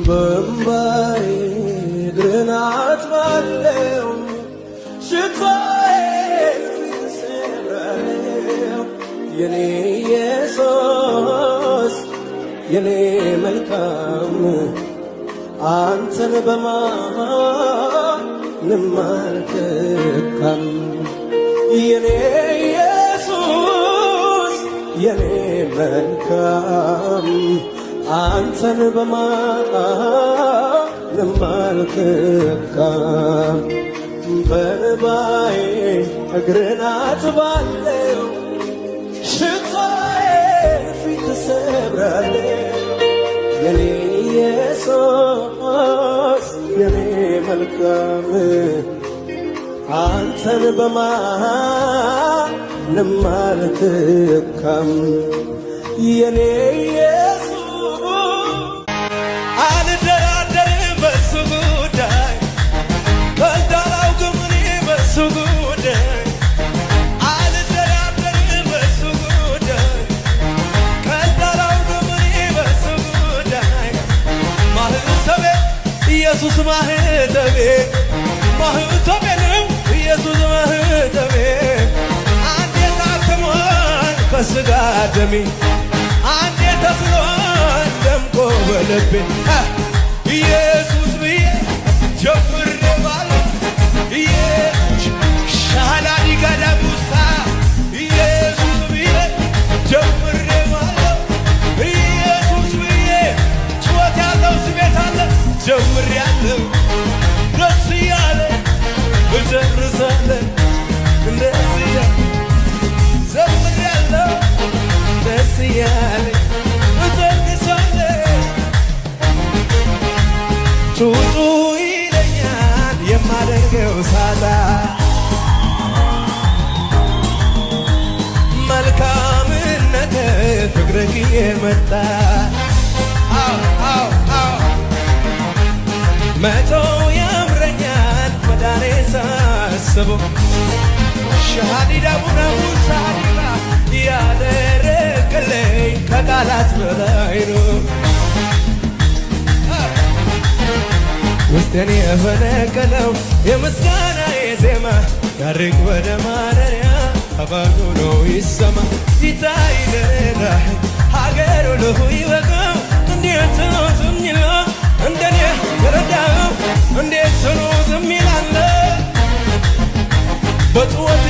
በእምባዬ እግርህን አጥባለሁ ሽታዬን ፊት እሰብራለሁ የኔ ኢየሱስ የኔ መልካም አንተን በማንም አልተካም የኔ ኢየሱስ የኔ መልካም አንተን በማንም አልተካም በእንባዬ እግርህን አጥባለሁ ሽታዬን ፊት እሰብራለሁ የኔ ኢየሱስ የኔ መልካም አንተን በማንም አልተካም የኔ ኢየሱስ አልደራደርም በሱ ጉዳይ እንዳላውቅም እኔ በሱ ጉዳይ አልደራደርም በሱ ጉዳይ እንዳላውቅም እኔ በሱ ጉዳይ ማህተቤ ኢየሱስ ማህተቤ ማህተቤ ነው ኢየሱስ ማህተቤ አንዴ ታትሟል ከሥጋ ደሜ አንዴ ተስሏል ደምቆ በልቤ ኢየሱስ ብዬ ጀምሬዋለሁ ኢየሱስ ሻላዲ ጋዳቡሳ ኢየሱስ ብዬ ጀምሬዋለሁ ኢየሱስ ብዬ ጩኸት ያለው ስሜት አለ ጀምሬያለሁ ደስ እያለ እጨርሳለሁ ደስ እያለ ዘምሬያለሁ ደስ እያለ እጨርሳለሁ ጩጩ ይለኛል የማደርገው ሳጣ መልካምነት ፍቅርህ የመጣ መተው ያምረኛል መዳኔ ሳስበው ሻሃዲዳ ቡነቡሳ ያደረገልኝ ከቃላት በላይ ነው ውስጤን የፈነቀለው የምስጋና የዜማ ያርግ ወደ ማደሪያ አባሉ ነው ይሰማ ይታይ ደረዳህ ሀገሩ ልሁ ይበቃው እንዴት ነው ዝም ይላል እንደኔ የረዳው እንዴት ነው ዝም ይላል በጩኸቴ